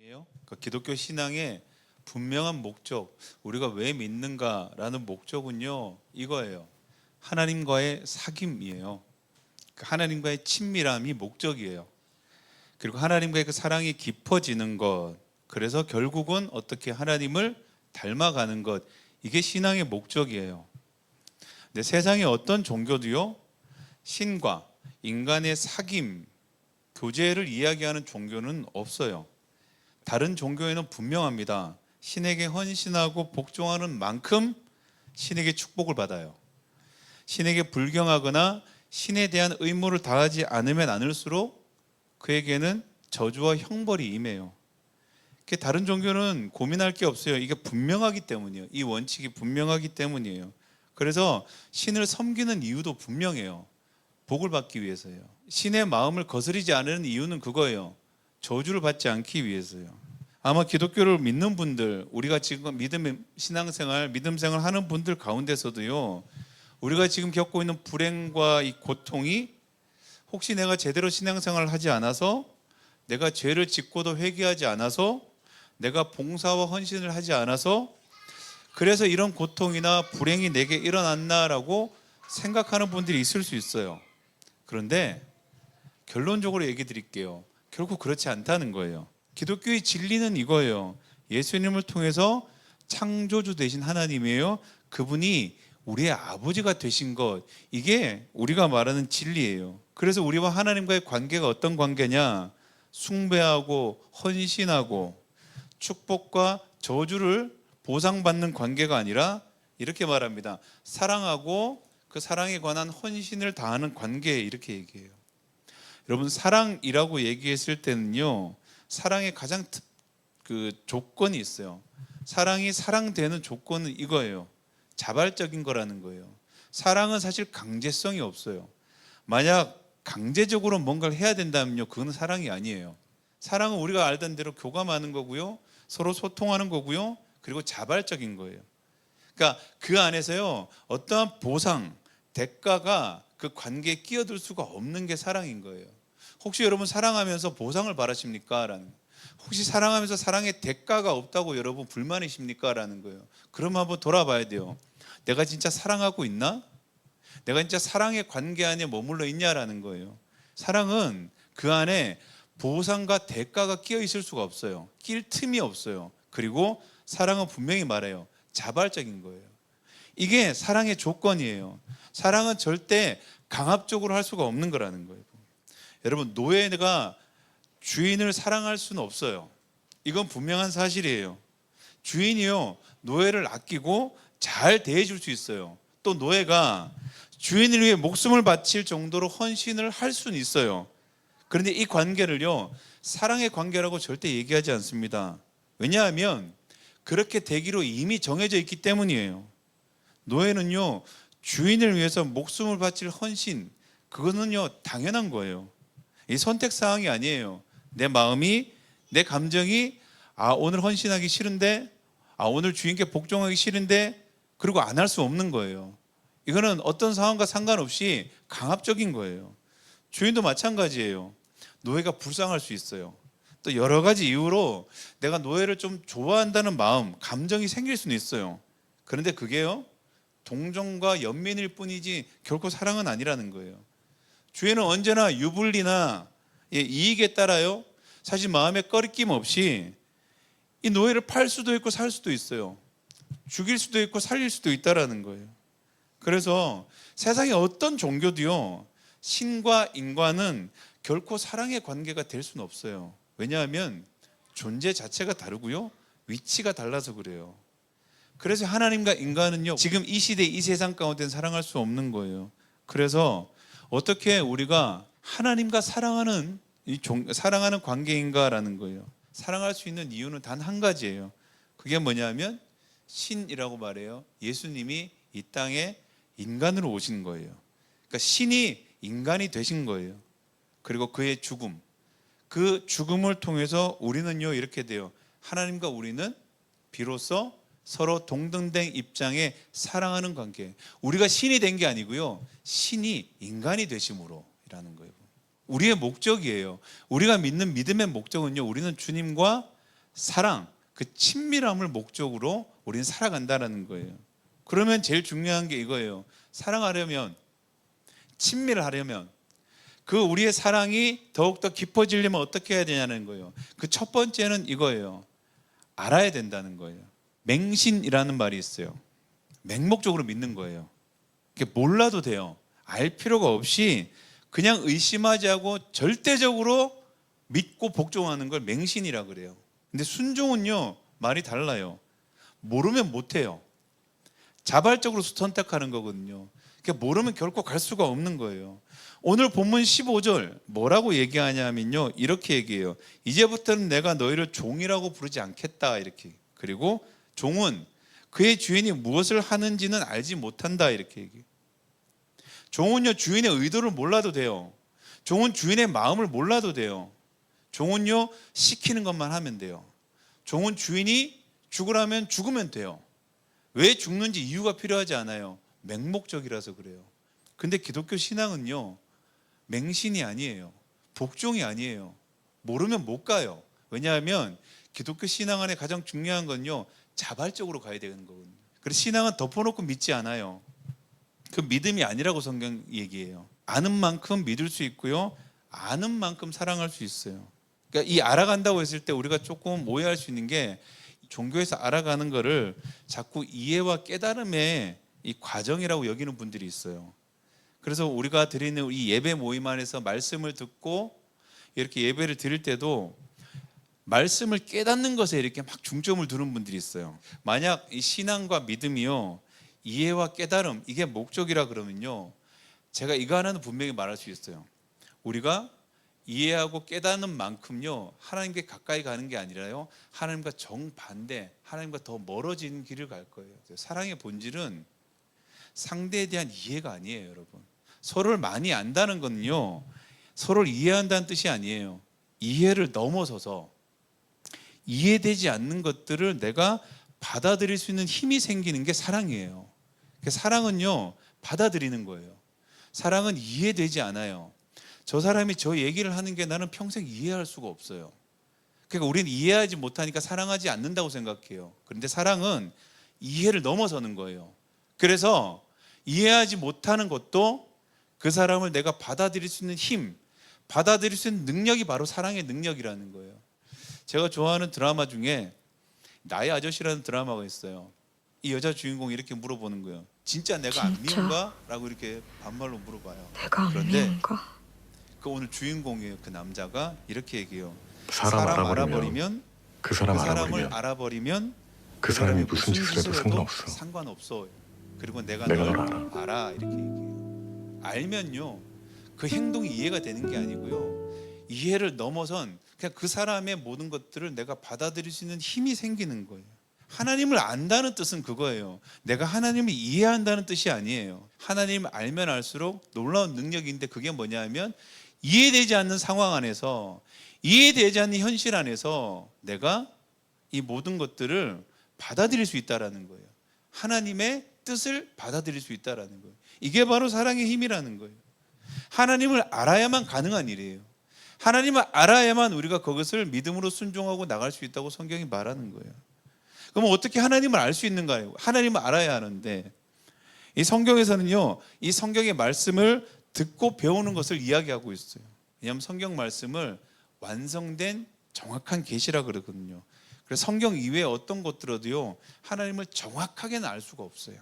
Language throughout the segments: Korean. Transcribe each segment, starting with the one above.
그러니까 기독교 신앙의 분명한 목적, 우리가 왜 믿는가라는 목적은요, 이거예요. 하나님과의 사귐이에요. 하나님과의 친밀함이 목적이에요. 그리고 하나님과의 그 사랑이 깊어지는 것, 그래서 결국은 어떻게 하나님을 닮아가는 것, 이게 신앙의 목적이에요. 근데 세상의 어떤 종교도요, 신과 인간의 사귐, 교제를 이야기하는 종교는 없어요. 다른 종교에는 분명합니다. 신에게 헌신하고 복종하는 만큼 신에게 축복을 받아요. 신에게 불경하거나 신에 대한 의무를 다하지 않으면 않을수록 그에게는 저주와 형벌이 임해요. 다른 종교는 고민할 게 없어요. 이게 분명하기 때문이에요. 이 원칙이 분명하기 때문이에요. 그래서 신을 섬기는 이유도 분명해요. 복을 받기 위해서예요. 신의 마음을 거스르지 않는 이유는 그거예요. 저주를 받지 않기 위해서요. 아마 기독교를 믿는 분들, 우리가 지금 신앙생활, 믿음생활 하는 분들 가운데서도요, 우리가 지금 겪고 있는 불행과 이 고통이 혹시 내가 제대로 신앙생활을 하지 않아서, 내가 죄를 짓고도 회개하지 않아서, 내가 봉사와 헌신을 하지 않아서 그래서 이런 고통이나 불행이 내게 일어났나라고 생각하는 분들이 있을 수 있어요. 그런데 결론적으로 얘기 드릴게요. 결국 그렇지 않다는 거예요. 기독교의 진리는 이거예요. 예수님을 통해서 창조주 되신 하나님이에요. 그분이 우리의 아버지가 되신 것, 이게 우리가 말하는 진리예요. 그래서 우리와 하나님과의 관계가 어떤 관계냐? 숭배하고 헌신하고 축복과 저주를 보상받는 관계가 아니라 이렇게 말합니다. 사랑하고 그 사랑에 관한 헌신을 다하는 관계, 이렇게 얘기해요. 여러분, 사랑이라고 얘기했을 때는요, 사랑의 가장 조건이 있어요. 사랑이 사랑되는 조건은 이거예요. 자발적인 거라는 거예요. 사랑은 사실 강제성이 없어요. 만약 강제적으로 뭔가를 해야 된다면요, 그건 사랑이 아니에요. 사랑은 우리가 알던 대로 교감하는 거고요, 서로 소통하는 거고요, 그리고 자발적인 거예요. 그러니까 그 안에서요, 어떠한 보상, 대가가 그 관계에 끼어들 수가 없는 게 사랑인 거예요. 혹시 여러분 사랑하면서 보상을 바라십니까? 라는, 혹시 사랑하면서 사랑의 대가가 없다고 여러분 불만이십니까? 라는 거예요. 그럼 한번 돌아봐야 돼요. 내가 진짜 사랑하고 있나? 내가 진짜 사랑의 관계 안에 머물러 있냐라는 거예요. 사랑은 그 안에 보상과 대가가 끼어 있을 수가 없어요. 낄 틈이 없어요. 그리고 사랑은 분명히 말해요. 자발적인 거예요. 이게 사랑의 조건이에요. 사랑은 절대 강압적으로 할 수가 없는 거라는 거예요. 여러분, 노예가 주인을 사랑할 수는 없어요. 이건 분명한 사실이에요. 주인이요, 노예를 아끼고 잘 대해줄 수 있어요. 또 노예가 주인을 위해 목숨을 바칠 정도로 헌신을 할 수는 있어요. 그런데 이 관계를요, 사랑의 관계라고 절대 얘기하지 않습니다. 왜냐하면 그렇게 되기로 이미 정해져 있기 때문이에요. 노예는요, 주인을 위해서 목숨을 바칠 헌신, 그거는요, 당연한 거예요. 이 선택사항이 아니에요. 내 마음이, 내 감정이, 오늘 헌신하기 싫은데, 오늘 주인께 복종하기 싫은데, 그리고 안 할 수 없는 거예요. 이거는 어떤 상황과 상관없이 강압적인 거예요. 주인도 마찬가지예요. 노예가 불쌍할 수 있어요. 또 여러 가지 이유로 내가 노예를 좀 좋아한다는 마음, 감정이 생길 수는 있어요. 그런데 그게요, 동정과 연민일 뿐이지 결코 사랑은 아니라는 거예요. 주인은 언제나 유불리나 이익에 따라요, 사실 마음에 꺼리낌 없이 이 노예를 팔 수도 있고 살 수도 있어요. 죽일 수도 있고 살릴 수도 있다라는 거예요. 그래서 세상의 어떤 종교도요, 신과 인과는 결코 사랑의 관계가 될 수는 없어요. 왜냐하면 존재 자체가 다르고요, 위치가 달라서 그래요. 그래서 하나님과 인간은요, 지금 이 시대, 이 세상 가운데는 사랑할 수 없는 거예요. 그래서 어떻게 우리가 하나님과 사랑하는 관계인가라는 거예요. 사랑할 수 있는 이유는 단 한 가지예요. 그게 뭐냐면 신이라고 말해요. 예수님이 이 땅에 인간으로 오신 거예요. 그러니까 신이 인간이 되신 거예요. 그리고 그의 죽음, 그 죽음을 통해서 우리는요, 이렇게 돼요. 하나님과 우리는 비로소 서로 동등된 입장에 사랑하는 관계. 우리가 신이 된 게 아니고요, 신이 인간이 되심으로 라는 거예요. 우리의 목적이에요. 우리가 믿는 믿음의 목적은요, 우리는 주님과 사랑, 그 친밀함을 목적으로 우리는 살아간다는 거예요. 그러면 제일 중요한 게 이거예요. 사랑하려면, 친밀하려면, 그 우리의 사랑이 더욱더 깊어지려면 어떻게 해야 되냐는 거예요. 그 첫 번째는 이거예요. 알아야 된다는 거예요. 맹신이라는 말이 있어요. 맹목적으로 믿는 거예요. 몰라도 돼요. 알 필요가 없이 그냥 의심하지 않고 절대적으로 믿고 복종하는 걸 맹신이라 그래요. 근데 순종은요, 말이 달라요. 모르면 못해요. 자발적으로 선택하는 거거든요. 그러니까 모르면 결코 갈 수가 없는 거예요. 오늘 본문 15절 뭐라고 얘기하냐면요, 이렇게 얘기해요. 이제부터는 내가 너희를 종이라고 부르지 않겠다, 이렇게. 그리고 종은 그의 주인이 무엇을 하는지는 알지 못한다, 이렇게 얘기해요. 종은요, 주인의 의도를 몰라도 돼요. 종은 주인의 마음을 몰라도 돼요. 종은요, 시키는 것만 하면 돼요. 종은 주인이 죽으라면 죽으면 돼요. 왜 죽는지 이유가 필요하지 않아요. 맹목적이라서 그래요. 근데 기독교 신앙은요, 맹신이 아니에요. 복종이 아니에요. 모르면 못 가요. 왜냐하면 기독교 신앙 안에 가장 중요한 건요, 자발적으로 가야 되는 거거든요. 그래서 신앙은 덮어놓고 믿지 않아요. 그 믿음이 아니라고 성경 얘기해요. 아는 만큼 믿을 수 있고요, 아는 만큼 사랑할 수 있어요. 그러니까 이 알아간다고 했을 때 우리가 조금 오해할 수 있는 게, 종교에서 알아가는 거를 자꾸 이해와 깨달음의 이 과정이라고 여기는 분들이 있어요. 그래서 우리가 드리는 이 예배 모임 안에서 말씀을 듣고 이렇게 예배를 드릴 때도 말씀을 깨닫는 것에 이렇게 막 중점을 두는 분들이 있어요. 만약 이 신앙과 믿음이요, 이해와 깨달음, 이게 목적이라 그러면요, 제가 이거 하나는 분명히 말할 수 있어요. 우리가 이해하고 깨닫는 만큼요, 하나님께 가까이 가는 게 아니라요, 하나님과 정반대, 하나님과 더 멀어지는 길을 갈 거예요. 사랑의 본질은 상대에 대한 이해가 아니에요, 여러분. 서로를 많이 안다는 건요, 서로를 이해한다는 뜻이 아니에요. 이해를 넘어서서 이해되지 않는 것들을 내가 받아들일 수 있는 힘이 생기는 게 사랑이에요. 사랑은요, 받아들이는 거예요. 사랑은 이해되지 않아요. 저 사람이 저 얘기를 하는 게 나는 평생 이해할 수가 없어요. 그러니까 우리는 이해하지 못하니까 사랑하지 않는다고 생각해요. 그런데 사랑은 이해를 넘어서는 거예요. 그래서 이해하지 못하는 것도 그 사람을 내가 받아들일 수 있는 힘, 받아들일 수 있는 능력이 바로 사랑의 능력이라는 거예요. 제가 좋아하는 드라마 중에 나의 아저씨라는 드라마가 있어요. 이 여자 주인공이 이렇게 물어보는 거예요. 진짜 내가 안 미운가? 라고 이렇게 반말로 물어봐요. 내가 안 미운가? 그 오늘 주인공이에요. 그 남자가 이렇게 얘기해요. 사람 알아버리면 그 사람을 알아버리면 그 사람이 무슨 짓을 해도 상관없어. 그리고 내가 널 널 알아. 이렇게 얘기해요. 알면요, 그 행동이 이해가 되는 게 아니고요, 이해를 넘어선 그냥 그 사람의 모든 것들을 내가 받아들일 수 있는 힘이 생기는 거예요. 하나님을 안다는 뜻은 그거예요. 내가 하나님을 이해한다는 뜻이 아니에요. 하나님을 알면 알수록 놀라운 능력인데, 그게 뭐냐 하면 이해되지 않는 상황 안에서, 이해되지 않는 현실 안에서 내가 이 모든 것들을 받아들일 수 있다는 거예요. 하나님의 뜻을 받아들일 수 있다는 거예요. 이게 바로 사랑의 힘이라는 거예요. 하나님을 알아야만 가능한 일이에요. 하나님을 알아야만 우리가 그것을 믿음으로 순종하고 나갈 수 있다고 성경이 말하는 거예요. 그럼 어떻게 하나님을 알 수 있는가요? 하나님을 알아야 하는데, 이 성경에서는요, 이 성경의 말씀을 듣고 배우는 것을 이야기하고 있어요. 왜냐하면 성경 말씀을 완성된 정확한 계시라 그러거든요. 그래서 성경 이외에 어떤 것들어도요, 하나님을 정확하게는 알 수가 없어요.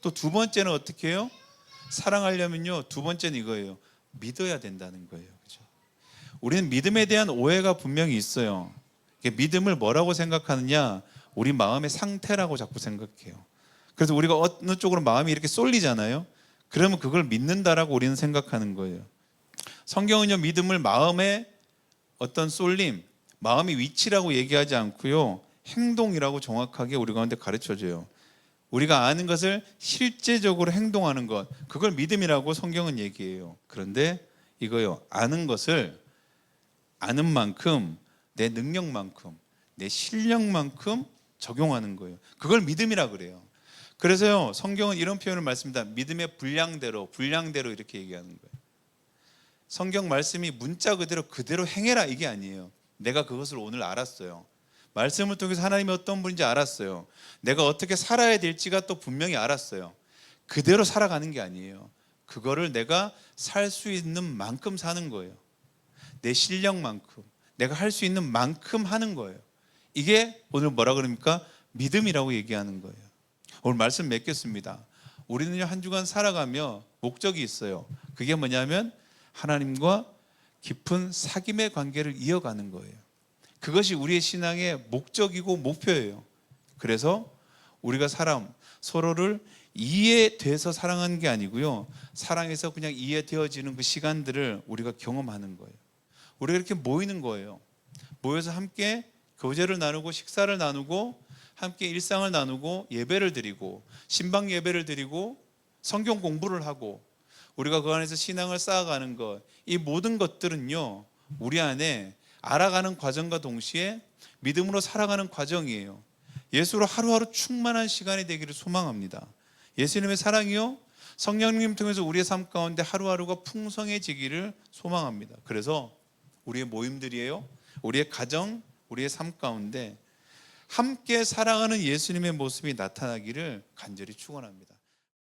또 두 번째는 어떻게 해요? 사랑하려면요, 두 번째는 이거예요. 믿어야 된다는 거예요. 그렇죠? 우리는 믿음에 대한 오해가 분명히 있어요. 믿음을 뭐라고 생각하느냐? 우리 마음의 상태라고 자꾸 생각해요. 그래서 우리가 어느 쪽으로 마음이 이렇게 쏠리잖아요. 그러면 그걸 믿는다라고 우리는 생각하는 거예요. 성경은요, 믿음을 마음의 어떤 쏠림, 마음의 위치라고 얘기하지 않고요, 행동이라고 정확하게 우리 가운데 가르쳐줘요. 우리가 아는 것을 실제적으로 행동하는 것, 그걸 믿음이라고 성경은 얘기해요. 그런데 이거요, 아는 것을 아는 만큼, 내 능력만큼, 내 실력만큼 적용하는 거예요. 그걸 믿음이라 그래요. 그래서요, 성경은 이런 표현을 말씀합니다. 믿음의 분량대로 이렇게 얘기하는 거예요. 성경 말씀이 문자 그대로 행해라, 이게 아니에요. 내가 그것을 오늘 알았어요. 말씀을 통해서 하나님이 어떤 분인지 알았어요. 내가 어떻게 살아야 될지가 또 분명히 알았어요. 그대로 살아가는 게 아니에요. 그거를 내가 살 수 있는 만큼 사는 거예요. 내 실력만큼, 내가 할 수 있는 만큼 하는 거예요. 이게 오늘 뭐라 그럽니까? 믿음이라고 얘기하는 거예요. 오늘 말씀 맺겠습니다. 우리는요, 한 주간 살아가며 목적이 있어요. 그게 뭐냐면 하나님과 깊은 사귐의 관계를 이어가는 거예요. 그것이 우리의 신앙의 목적이고 목표예요. 그래서 우리가 서로를 이해돼서 사랑하는 게 아니고요, 사랑해서 그냥 이해되어지는 그 시간들을 우리가 경험하는 거예요. 우리가 이렇게 모이는 거예요. 모여서 함께 교제를 나누고 식사를 나누고 함께 일상을 나누고 예배를 드리고 신방 예배를 드리고 성경 공부를 하고 우리가 그 안에서 신앙을 쌓아가는 것, 이 모든 것들은요, 우리 안에 알아가는 과정과 동시에 믿음으로 살아가는 과정이에요. 예수로 하루하루 충만한 시간이 되기를 소망합니다. 예수님의 사랑이요, 성령님 통해서 우리의 삶 가운데 하루하루가 풍성해지기를 소망합니다. 그래서 우리의 모임들이에요, 우리의 가정, 우리의 삶 가운데 함께 사랑하는 예수님의 모습이 나타나기를 간절히 축원합니다.